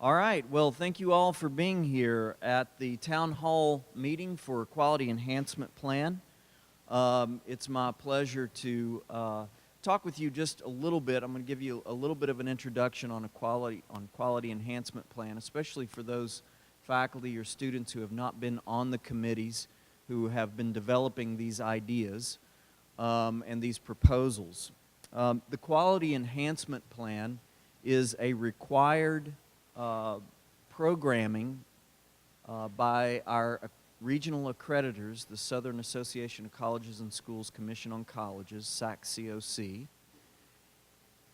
All right, well, thank you all for being here at the Town Hall meeting for Quality Enhancement Plan. It's my pleasure to talk with you just a little bit. I'm going to give you a little bit of an introduction on Quality Enhancement Plan, especially for those faculty or students who have not been on the committees, who have been developing these ideas and these proposals. The Quality Enhancement Plan is a required programming by our regional accreditors, the Southern Association of Colleges and Schools Commission on Colleges, SAC-COC.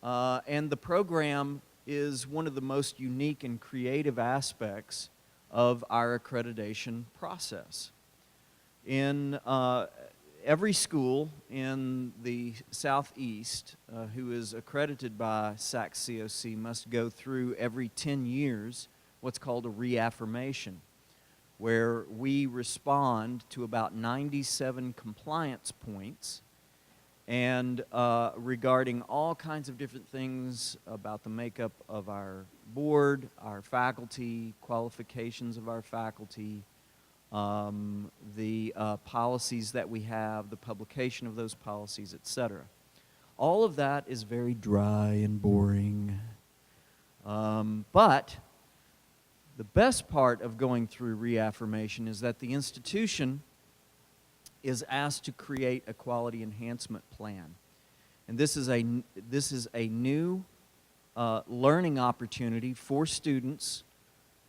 And the program is one of the most unique and creative aspects of our accreditation process. In every school in the Southeast who is accredited by SAC-COC must go through every 10 years what's called a reaffirmation, where we respond to about 97 compliance points and regarding all kinds of different things about the makeup of our board, our faculty, qualifications of our faculty, the policies that we have, the publication of those policies, etc. All of that is very dry and boring. But the best part of going through reaffirmation is that the institution is asked to create a quality enhancement plan. And this is a new learning opportunity for students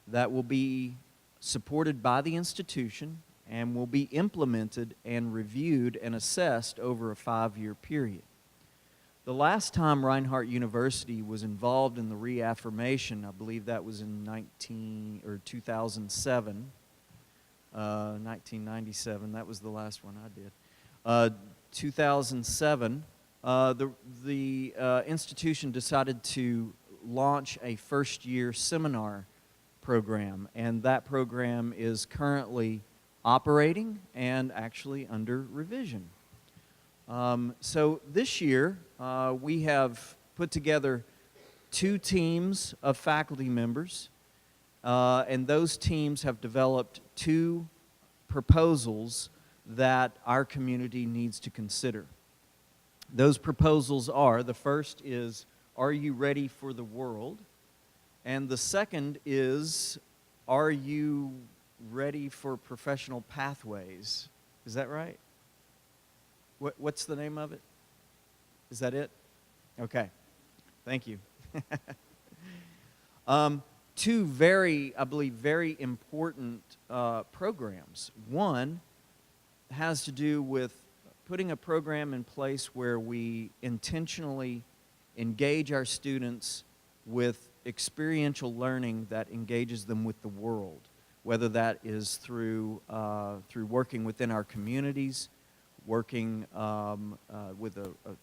that will be supported by the institution and will be implemented and reviewed and assessed over a 5-year period. The last time Reinhardt University was involved in the reaffirmation, I believe that was in 2007, 1997, that was the last one I did. 2007, the institution decided to launch a first-year seminar program, and that program is currently operating and actually under revision. So this year we have put together 2 teams of faculty members, and those teams have developed 2 proposals that our community needs to consider. Those proposals are, the first is, "Are you ready for the world?" And the second is, "Are you ready for professional pathways?" Is that right? What's the name of it? Is that it? Okay. Thank you. 2 I believe, very important programs. One has to do with putting a program in place where we intentionally engage our students with experiential learning that engages them with the world, whether that is through working within our communities, working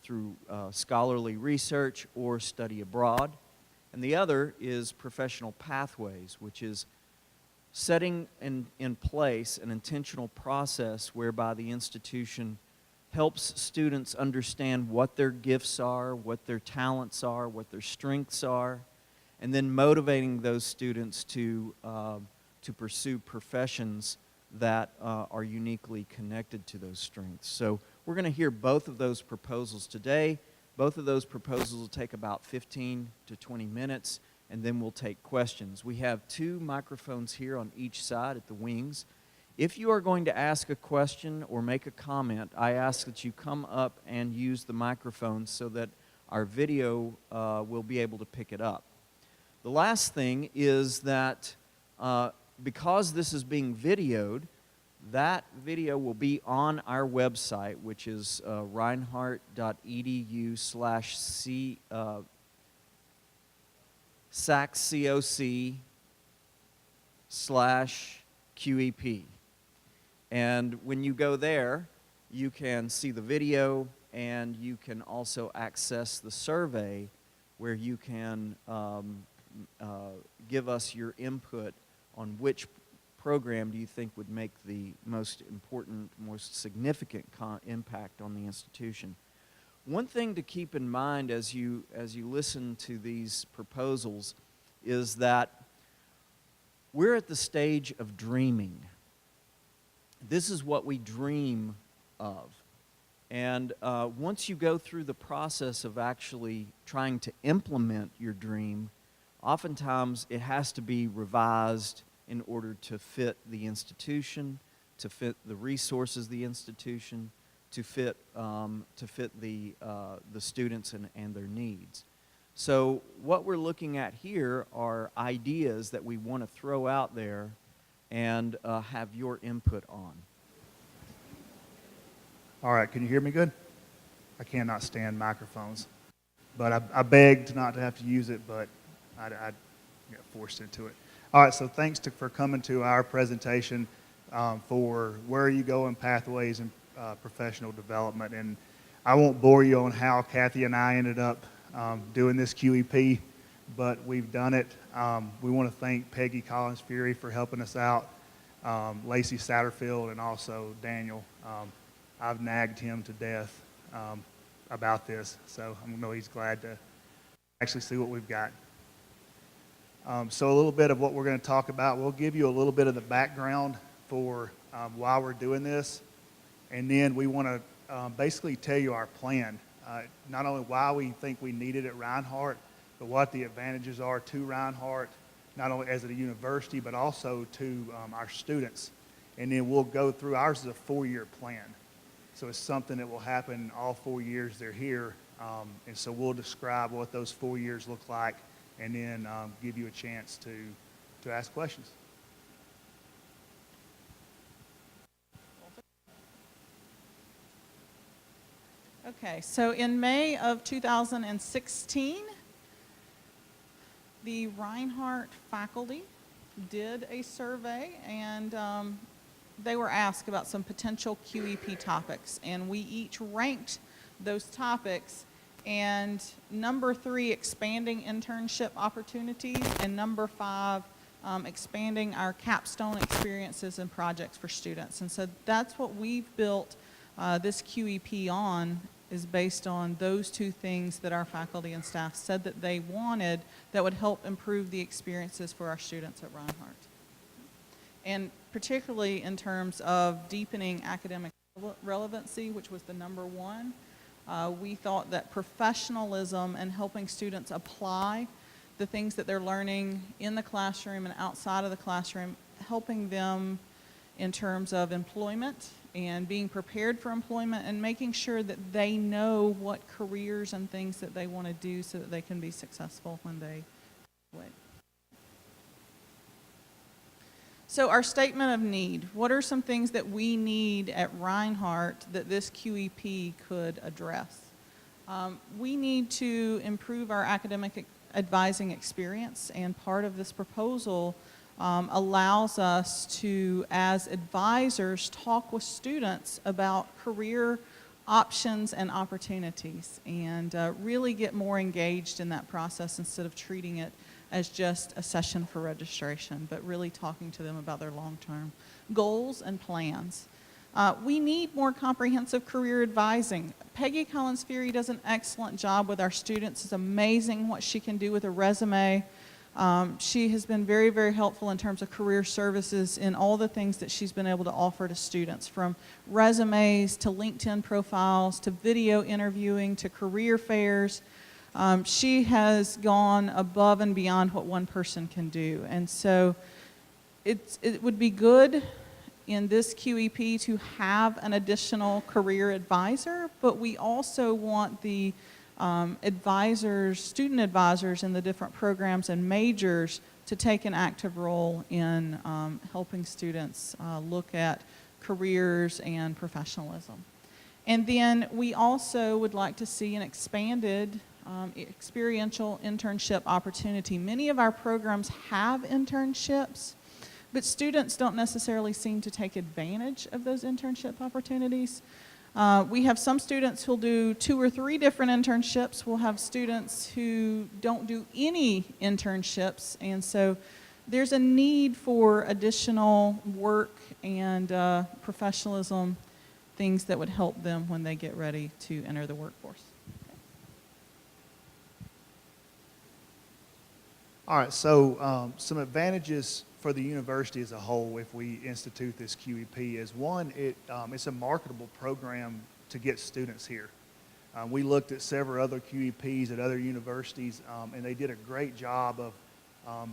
through scholarly research or study abroad. And the other is professional pathways, which is setting in place an intentional process whereby the institution helps students understand what their gifts are, what their talents are, what their strengths are, and then motivating those students to pursue professions that are uniquely connected to those strengths. So we're going to hear both of those proposals today. Both of those proposals will take about 15 to 20 minutes, and then we'll take questions. We have 2 microphones here on each side at the wings. If you are going to ask a question or make a comment, I ask that you come up and use the microphone so that our video will be able to pick it up. The last thing is that because this is being videoed, that video will be on our website, which is reinhardt.edu/SAC-COC/QEP. And when you go there, you can see the video, and you can also access the survey where you can give us your input on which program do you think would make the most important, most significant impact on the institution. One thing to keep in mind as you listen to these proposals is that we're at the stage of dreaming. This is what we dream of. And once you go through the process of actually trying to implement your dream, oftentimes it has to be revised in order to fit the institution, to fit the resources of the institution, to fit the students and their needs. So what we're looking at here are ideas that we want to throw out there and have your input on. All right, can you hear me good? I cannot stand microphones, but I begged not to have to use it, but I got forced into it. All right, so thanks for coming to our presentation for Where Are You Going? Pathways and Professional Development. And I won't bore you on how Kathy and I ended up doing this QEP, but we've done it. We want to thank Peggy Collins-Fury for helping us out, Lacey Satterfield, and also Daniel. I've nagged him to death about this, so I know he's glad to actually see what we've got. So a little bit of what we're going to talk about. We'll give you a little bit of the background for why we're doing this, and then we want to basically tell you our plan. Not only why we think we need it at Reinhardt, but what the advantages are to Reinhardt, not only as a university, but also to our students. And then we'll go through, ours is a 4-year plan. So it's something that will happen all 4 years they're here. And so we'll describe what those 4 years look like and then give you a chance to ask questions. Okay, so in May of 2016, the Reinhardt faculty did a survey, and they were asked about some potential QEP topics, and we each ranked those topics, and number 3, expanding internship opportunities, and number 5, expanding our capstone experiences and projects for students. And so that's what we've built this QEP on, is based on those 2 things that our faculty and staff said that they wanted that would help improve the experiences for our students at Reinhardt. And particularly in terms of deepening academic relevancy, which was the number 1, we thought that professionalism and helping students apply the things that they're learning in the classroom and outside of the classroom, helping them in terms of employment and being prepared for employment and making sure that they know what careers and things that they want to do so that they can be successful when they graduate. So our statement of need, what are some things that we need at Reinhardt that this QEP could address? We need to improve our academic advising experience, and part of this proposal allows us to, as advisors, talk with students about career options and opportunities and really get more engaged in that process instead of treating it as just a session for registration, but really talking to them about their long-term goals and plans. We need more comprehensive career advising. Peggy Collins-Fury does an excellent job with our students. It's amazing what she can do with a resume. She has been very, very helpful in terms of career services in all the things that she's been able to offer to students, from resumes to LinkedIn profiles to video interviewing to career fairs. She has gone above and beyond what one person can do. And so it would be good in this QEP to have an additional career advisor, but we also want the advisors, student advisors in the different programs and majors to take an active role in helping students look at careers and professionalism. And then we also would like to see an expanded experiential internship opportunity. Many of our programs have internships, but students don't necessarily seem to take advantage of those internship opportunities. We have some students who'll do 2 or 3 different internships. We'll have students who don't do any internships, and so there's a need for additional work and professionalism, things that would help them when they get ready to enter the workforce. All right, so some advantages for the university as a whole, if we institute this QEP, is one, it's a marketable program to get students here. We looked at several other QEPs at other universities, and they did a great job of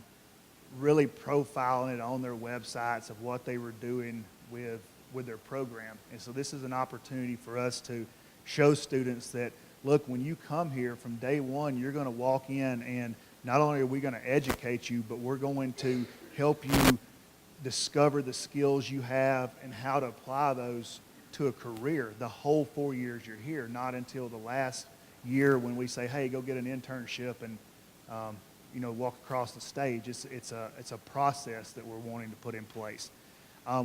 really profiling it on their websites of what they were doing with their program. And so this is an opportunity for us to show students that, look, when you come here from day one, you're going to walk in, and not only are we going to educate you, but we're going to help you discover the skills you have and how to apply those to a career the whole 4 years you're here, not until the last year when we say, hey, go get an internship and walk across the stage. It's a process that we're wanting to put in place.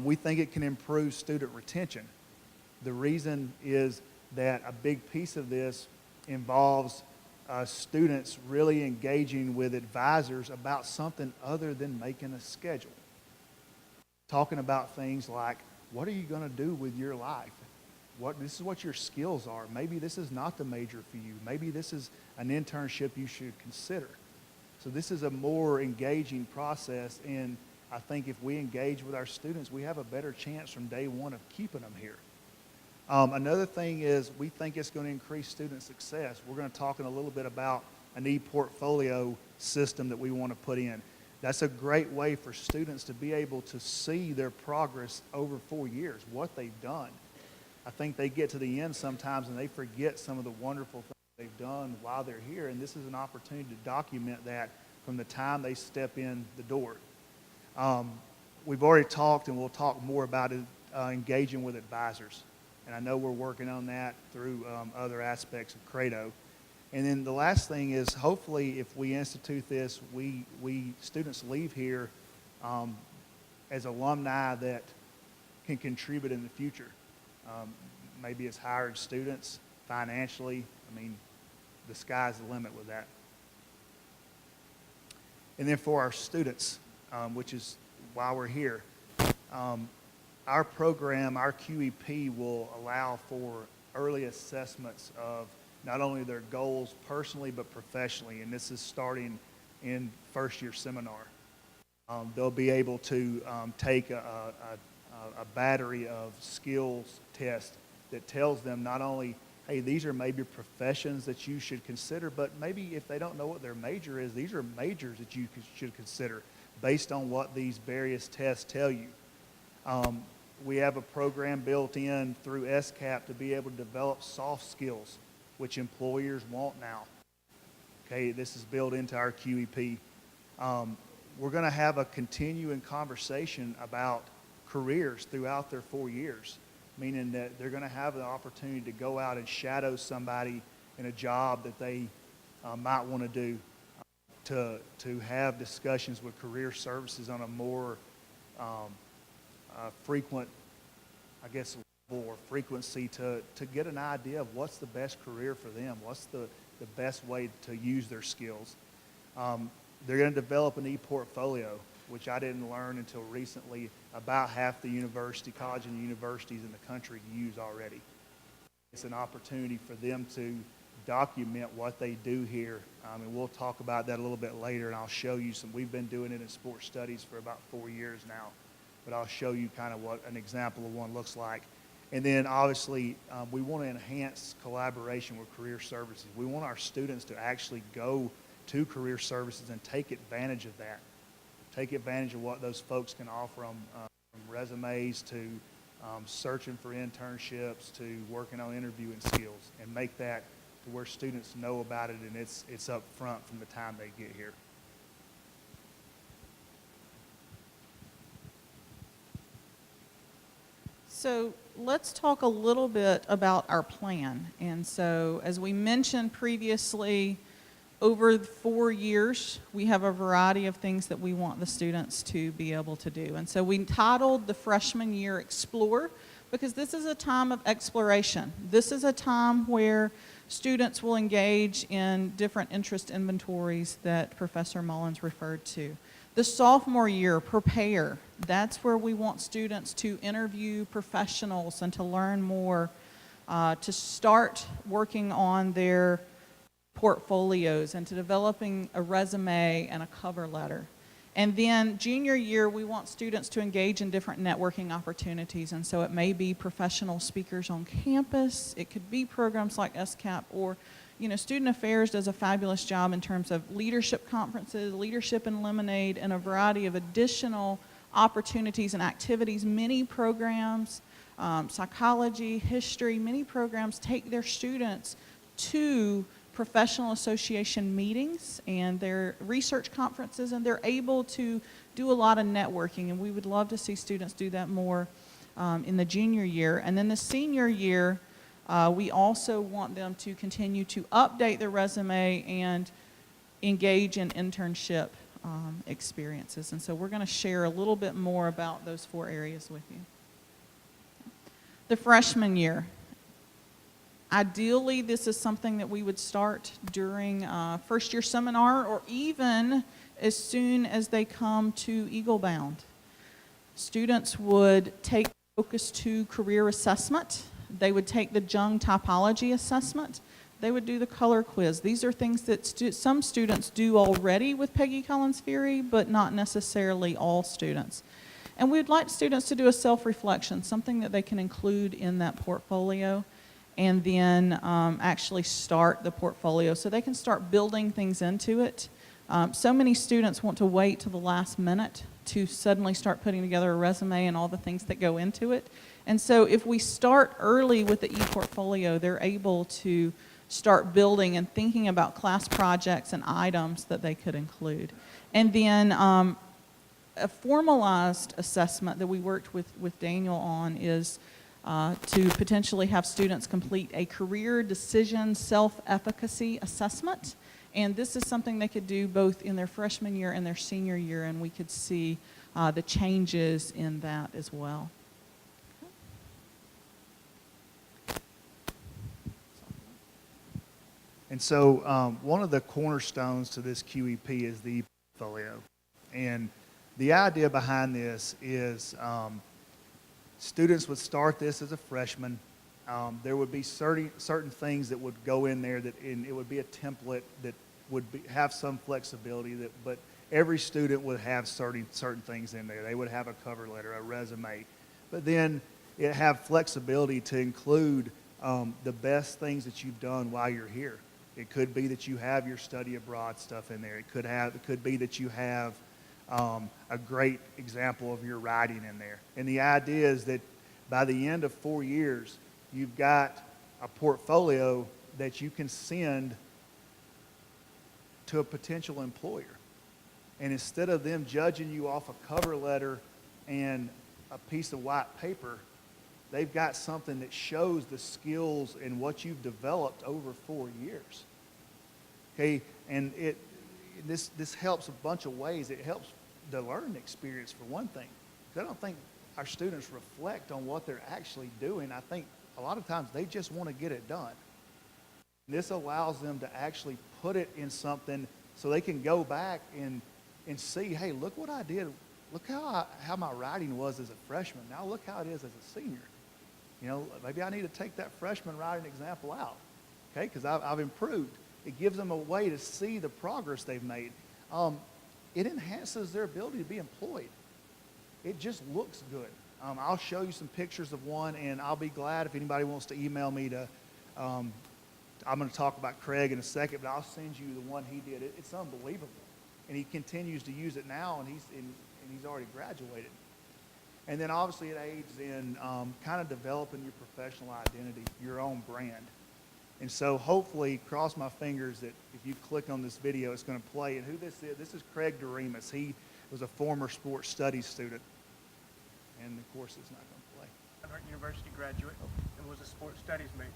We think it can improve student retention. The reason is that a big piece of this involves students really engaging with advisors about something other than making a schedule. Talking about things like, what are you going to do with your life? This is what your skills are. Maybe this is not the major for you. Maybe this is an internship you should consider. So this is a more engaging process, and I think if we engage with our students, we have a better chance from day one of keeping them here. Another thing is we think it's going to increase student success. We're going to talk in a little bit about an e-portfolio system that we want to put in. That's a great way for students to be able to see their progress over 4 years, what they've done. I think they get to the end sometimes and they forget some of the wonderful things they've done while they're here, and this is an opportunity to document that from the time they step in the door. We've already talked, and we'll talk more about it, engaging with advisors. And I know we're working on that through other aspects of Credo. And then the last thing is, hopefully, if we institute this, students leave here as alumni that can contribute in the future. Maybe as hired students, financially. I mean, the sky's the limit with that. And then for our students, which is why we're here, our program, our QEP, will allow for early assessments of not only their goals personally but professionally, and this is starting in first-year seminar. They'll be able to take a battery of skills test that tells them not only, hey, these are maybe professions that you should consider, but maybe if they don't know what their major is, these are majors that you should consider based on what these various tests tell you. We have a program built in through SCAP to be able to develop soft skills, which employers want now. Okay, this is built into our QEP. We're going to have a continuing conversation about careers throughout their 4 years, meaning that they're going to have the opportunity to go out and shadow somebody in a job that they might want to do, to have discussions with career services on a more frequent, I guess, level or frequency to get an idea of what's the best career for them, what's the best way to use their skills. They're going to develop an e-portfolio, which I didn't learn until recently. About half the colleges and universities in the country use already. It's an opportunity for them to document what they do here, and we'll talk about that a little bit later, and I'll show you some. We've been doing it in sports studies for about 4 years now, but I'll show you kind of what an example of one looks like. And then obviously we want to enhance collaboration with career services. We want our students to actually go to career services and take advantage of that. Take advantage of what those folks can offer them, from resumes to searching for internships to working on interviewing skills, and make that to where students know about it and it's up front from the time they get here. So let's talk a little bit about our plan. And so as we mentioned previously, over 4 years, we have a variety of things that we want the students to be able to do. And so we titled the freshman year Explore, because this is a time of exploration. This is a time where students will engage in different interest inventories that Professor Mullins referred to. The sophomore year, Prepare. That's where we want students to interview professionals and to learn more, to start working on their portfolios and to developing a resume and a cover letter. And then junior year, we want students to engage in different networking opportunities. And so it may be professional speakers on campus. It could be programs like SCAP, or, Student Affairs does a fabulous job in terms of leadership conferences, Leadership in Lemonade, and a variety of additional opportunities and activities. Many programs, psychology, history, many programs take their students to professional association meetings and their research conferences, and they're able to do a lot of networking, and we would love to see students do that more in the junior year. And then the senior year, we also want them to continue to update their resume and engage in internship experiences. And so we're going to share a little bit more about those 4 areas with you. The freshman year. Ideally, this is something that we would start during first year seminar, or even as soon as they come to Eagle Bound. Students would take Focus 2 career assessment. They would take the Jung typology assessment. They would do the color quiz. These are things that some students do already with Peggy Collins Fury, but not necessarily all students. And we'd like students to do a self-reflection, something that they can include in that portfolio, and then actually start the portfolio so they can start building things into it. So many students want to wait till the last minute to suddenly start putting together a resume and all the things that go into it. And so if we start early with the e-portfolio, they're able to start building and thinking about class projects and items that they could include. And then a formalized assessment that we worked with Daniel on is to potentially have students complete a career decision self-efficacy assessment. And this is something they could do both in their freshman year and their senior year, and we could see the changes in that as well. And so one of the cornerstones to this QEP is the portfolio. And the idea behind this is students would start this as a freshman. There would be certain things that would go in there, and it would be a template that would have some flexibility, but every student would have certain things in there. They would have a cover letter, a resume, but then it have flexibility to include the best things that you've done while you're here. It could be that you have your study abroad stuff in there. It could be that you have a great example of your writing in there. And the idea is that by the end of 4 years, you've got a portfolio that you can send to a potential employer. And instead of them judging you off a cover letter and a piece of white paper, they've got something that shows the skills and what you've developed over 4 years. Okay, and this helps a bunch of ways. It helps the learning experience, for one thing. I don't think our students reflect on what they're actually doing. I think a lot of times they just want to get it done. This allows them to actually put it in something so they can go back and see, hey, look what I did. Look how my writing was as a freshman. Now look how it is as a senior. You know, maybe I need to take that freshman writing example out, okay, because I've improved. It gives them a way to see the progress they've made. It enhances their ability to be employed. It just looks good. I'll show you some pictures of one, and I'll be glad if anybody wants to email me to, I'm going to talk about Craig in a second, but I'll send you the one he did. It's unbelievable. And he continues to use it now, and he's already graduated. And then obviously it aids in kind of developing your professional identity, your own brand. And so hopefully, cross my fingers that if you click on this video, it's going to play. And who this is Craig Doremus. He was a former sports studies student. And of course, it's not going to play. Harvard University graduate and was a sports studies major.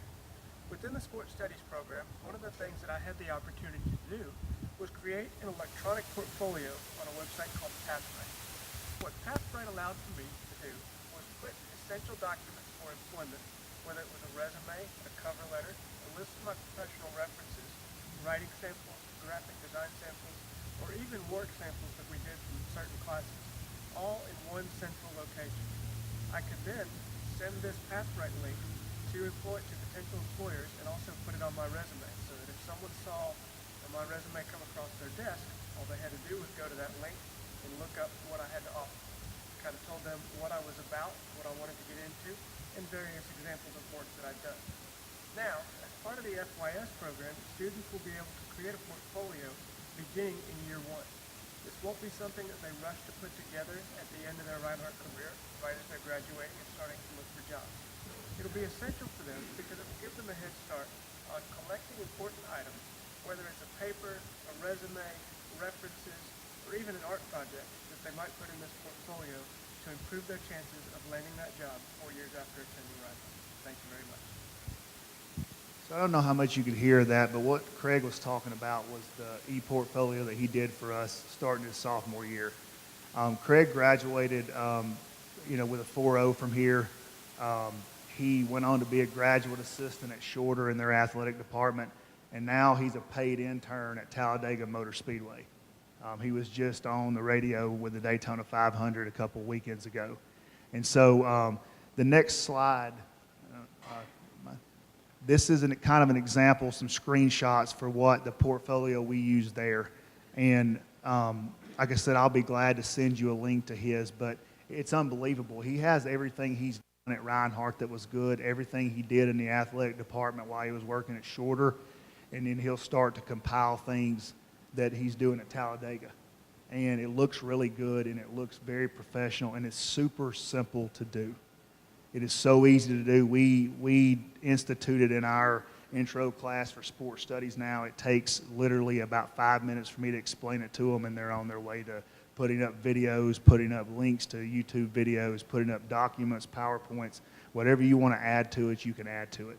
Within the sports studies program, one of the things that I had the opportunity to do was create an electronic portfolio on a website called Pathwright. What Pathwright allowed for me to do was put essential documents for employment, whether it was a resume, a cover letter, a list of my professional references, writing samples, graphic design samples, or even work samples that we did from certain classes, all in one central location. I could then send this Pathwright link to potential employers and also put it on my resume, so that if someone saw my resume come across their desk, all they had to do was go to that link, and look up what I had to offer. Kind of told them what I was about, what I wanted to get into, and various examples of work that I'd done. Now, as part of the FYS program, students will be able to create a portfolio beginning in year one. This won't be something that they rush to put together at the end of their Reinhardt career, right as they're graduating and starting to look for jobs. It'll be essential for them because it will give them a head start on collecting important items, whether it's a paper, a resume, references, or even an art project that they might put in this portfolio to improve their chances of landing that job 4 years after attending Reinhardt. Thank you very much. So I don't know how much you could hear of that, but what Craig was talking about was the e-portfolio that he did for us starting his sophomore year. Craig graduated, with a 4.0 from here. He went on to be a graduate assistant at Shorter in their athletic department, and now he's a paid intern at Talladega Motor Speedway. He was just on the radio with the Daytona 500 a couple weekends ago. And so the next slide, this is kind of an example, some screenshots for what the portfolio we use there. And like I said, I'll be glad to send you a link to his, but it's unbelievable. He has everything he's done at Reinhardt that was good, everything he did in the athletic department while he was working at Shorter, and then he'll start to compile things that he's doing at Talladega. And it looks really good, and it looks very professional, and it's super simple to do. It is so easy to do. We instituted in our intro class for sports studies now. It takes literally about 5 minutes for me to explain it to them, and they're on their way to putting up videos, putting up links to YouTube videos, putting up documents, PowerPoints, whatever you want to add to it, you can add to it.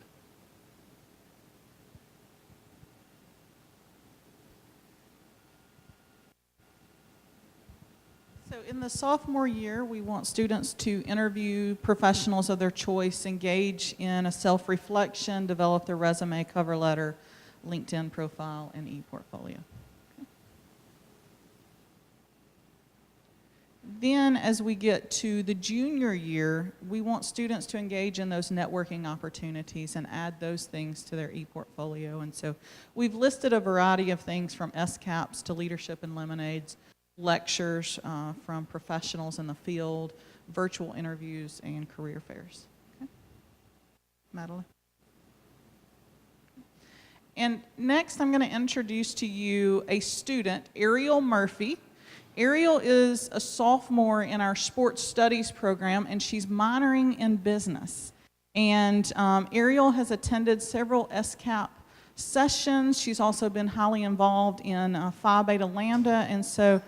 So in the sophomore year, we want students to interview professionals of their choice, engage in a self-reflection, develop their resume, cover letter, LinkedIn profile, and e-portfolio. Okay. Then as we get to the junior year, we want students to engage in those networking opportunities and add those things to their e-portfolio. And so we've listed a variety of things from SCAPs to leadership and lemonades, lectures from professionals in the field, virtual interviews, and career fairs. Okay. Madeline? And next I'm going to introduce to you a student, Ariel Murphy. Ariel is a sophomore in our sports studies program, and she's minoring in business. And Ariel has attended several SCAP sessions. She's also been highly involved in Phi Beta Lambda, and so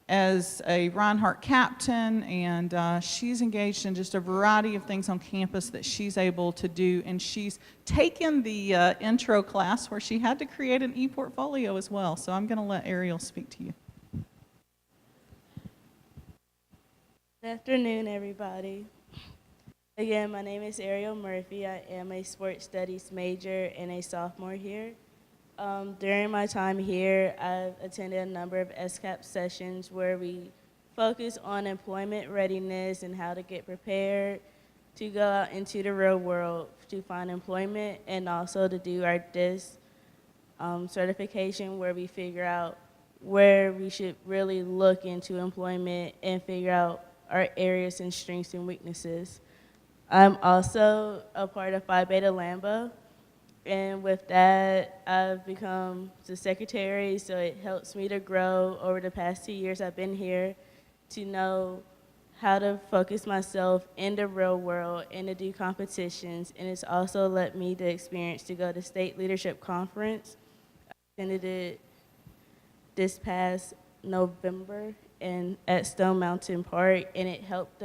as a Reinhardt captain, and she's engaged in just a variety of things on campus that she's able to do, and she's taken the intro class where she had to create an e-portfolio as well. So I'm going to let Ariel speak to you. Good afternoon, everybody. Again, my name is Ariel Murphy. I am a sports studies major and a sophomore here. During my time here, I've attended a number of SCAP sessions where we focus on employment readiness and how to get prepared to go out into the real world to find employment, and also to do our DIS certification, where we figure out where we should really look into employment and figure out our areas and strengths and weaknesses. I'm also a part of Phi Beta Lambda. And with that, I've become the secretary, so it helps me to grow over the past 2 years I've been here, to know how to focus myself in the real world and to do competitions. And it's also let me the experience to go to State Leadership Conference. I attended it this past November at Stone Mountain Park, and it helped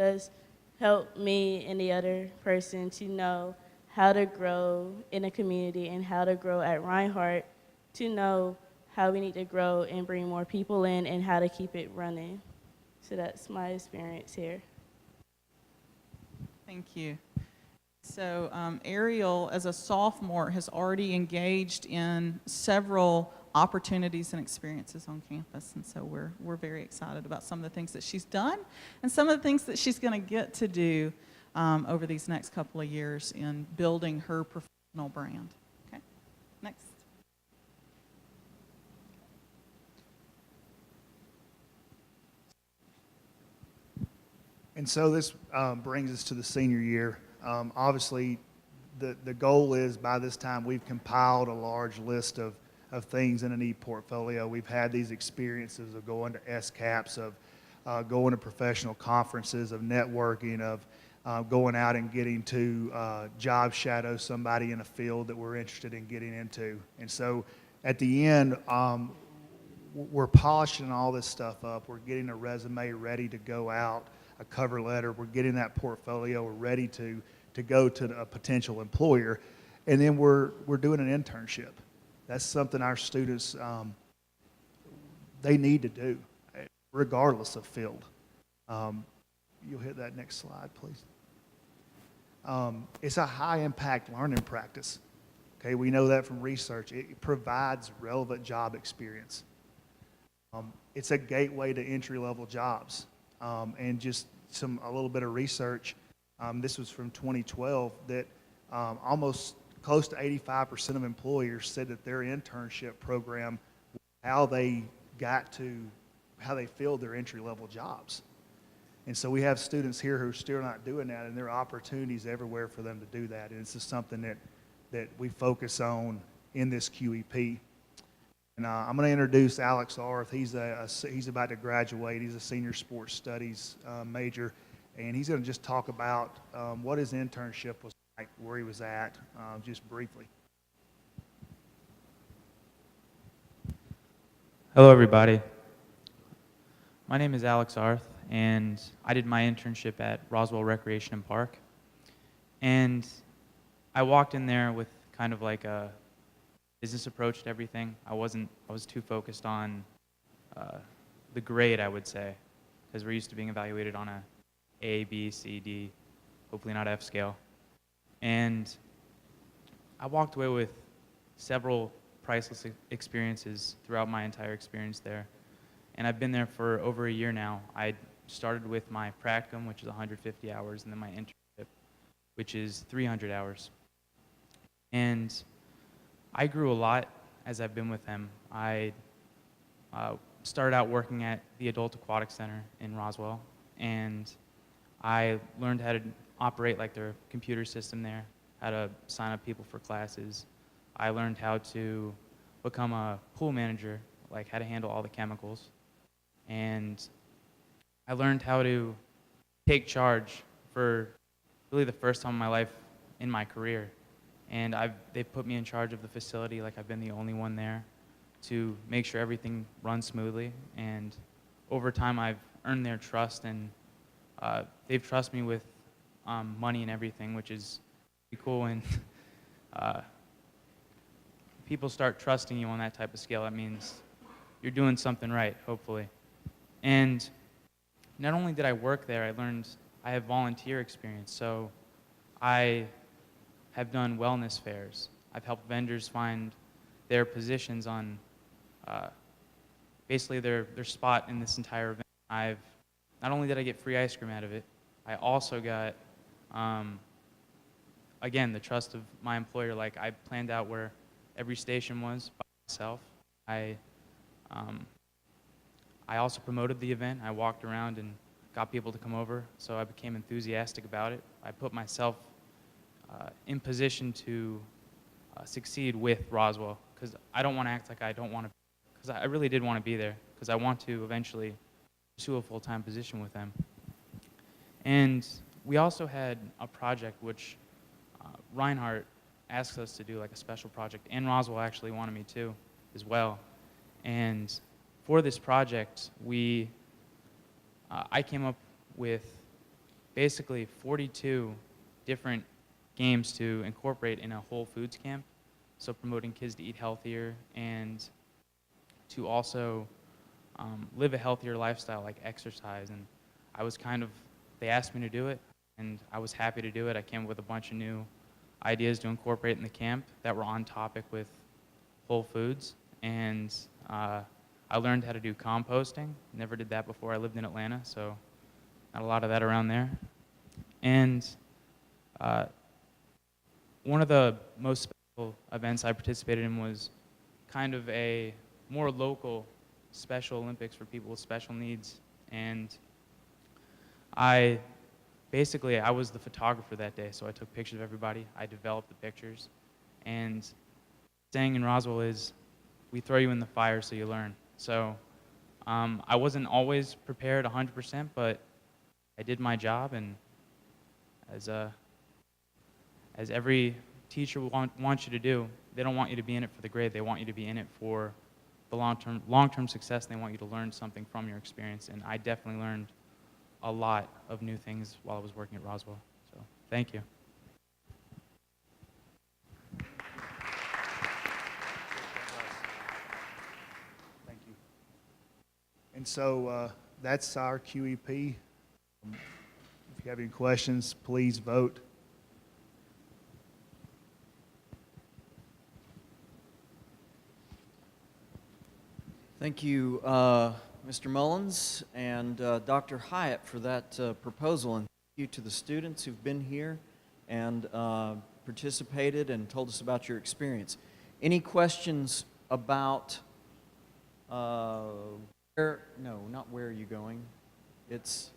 me and the other person to know how to grow in a community and how to grow at Reinhardt, to know how we need to grow and bring more people in and how to keep it running. So that's my experience here. Thank you. So Ariel, as a sophomore, has already engaged in several opportunities and experiences on campus, and so we're very excited about some of the things that she's done and some of the things that she's going to get to do over these next couple of years in building her professional brand. Okay, next. And so this brings us to the senior year. Obviously, the goal is by this time we've compiled a large list of things in an e-portfolio. We've had these experiences of going to SCAPs, of going to professional conferences, of networking, of going out and getting to job shadow somebody in a field that we're interested in getting into. And so at the end, we're polishing all this stuff up. We're getting a resume ready to go out, a cover letter. We're getting that portfolio. We're ready to go to a potential employer. And then we're doing an internship. That's something our students, they need to do, regardless of field. You'll hit that next slide, please. It's a high-impact learning practice. Okay, we know that from research. It provides relevant job experience. It's a gateway to entry-level jobs. And just a little bit of research, this was from 2012, that almost close to 85% of employers said that their internship program, how they filled their entry-level jobs. And so we have students here who are still not doing that, and there are opportunities everywhere for them to do that. And it's just something that we focus on in this QEP. And I'm going to introduce Alex Arth. He's about to graduate. He's a senior sports studies major, and he's going to just talk about what his internship was like, where he was at, just briefly. Hello, everybody. My name is Alex Arth, and I did my internship at Roswell Recreation and Park. And I walked in there with kind of like a business approach to everything. I was too focused on the grade, I would say, because we're used to being evaluated on a B, C, D, hopefully not F scale. And I walked away with several priceless experiences throughout my entire experience there. And I've been there for over a year now. I started with my practicum, which is 150 hours, and then my internship, which is 300 hours. And I grew a lot as I've been with them. I started out working at the Adult Aquatic Center in Roswell, and I learned how to operate like their computer system there, how to sign up people for classes. I learned how to become a pool manager, like how to handle all the chemicals. And I learned how to take charge for really the first time in my life in my career. And they put me in charge of the facility, like I've been the only one there, to make sure everything runs smoothly. And over time, I've earned their trust, and they've trusted me with money and everything, which is pretty cool. And people start trusting you on that type of scale, that means you're doing something right, hopefully. And not only did I work there, I have volunteer experience. So I have done wellness fairs. I've helped vendors find their positions on basically their spot in this entire event. Not only did I get free ice cream out of it, I also got, again, the trust of my employer. Like, I planned out where every station was by myself. I also promoted the event. I walked around and got people to come over, so I became enthusiastic about it. I put myself in position to succeed with Roswell, because I don't want to act like I don't want to, because I really did want to be there, because I want to eventually pursue a full-time position with them. And we also had a project which Reinhardt asked us to do, like a special project, and Roswell actually wanted me to as well. And for this project, I came up with basically 42 different games to incorporate in a Whole Foods camp, so promoting kids to eat healthier and to also live a healthier lifestyle, like exercise. And they asked me to do it, and I was happy to do it. I came up with a bunch of new ideas to incorporate in the camp that were on topic with Whole Foods. And I learned how to do composting. Never did that before. I lived in Atlanta, so not a lot of that around there. And one of the most special events I participated in was kind of a more local Special Olympics for people with special needs. And I was the photographer that day, so I took pictures of everybody. I developed the pictures. And saying in Roswell is, we throw you in the fire so you learn. So I wasn't always prepared 100%, but I did my job, and as every teacher wants you to do, they don't want you to be in it for the grade. They want you to be in it for the long-term success. They want you to learn something from your experience, and I definitely learned a lot of new things while I was working at Roswell. So thank you. Thank you. And so that's our QEP. If you have any questions, please vote. Thank you, Mr. Mullins and Dr. Hyatt for that proposal, and thank you to the students who've been here and participated and told us about your experience. Any questions about not where are you going? It's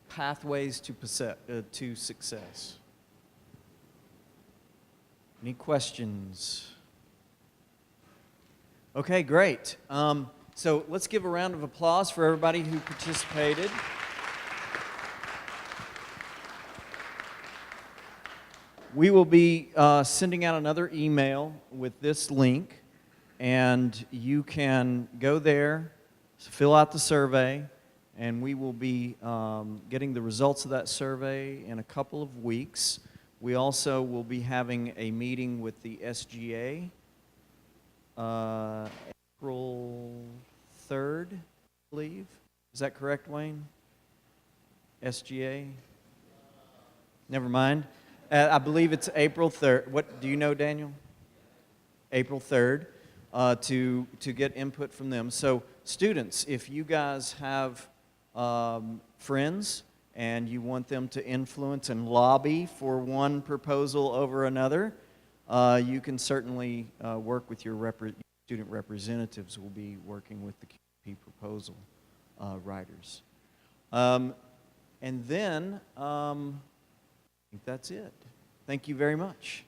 pathways to success. Any questions? Okay, great. So let's give a round of applause for everybody who participated. We will be sending out another email with this link, and you can go there, fill out the survey, and we will be getting the results of that survey in a couple of weeks. We also will be having a meeting with the SGA April 3rd, I believe. Is that correct, Wayne? SGA? Never mind. I believe it's April 3rd. What do you know, Daniel? April 3rd, to get input from them. So students, if you guys have friends and you want them to influence and lobby for one proposal over another, you can certainly work with your student representatives. We'll be working with the QEP proposal writers. And then I think that's it. Thank you very much.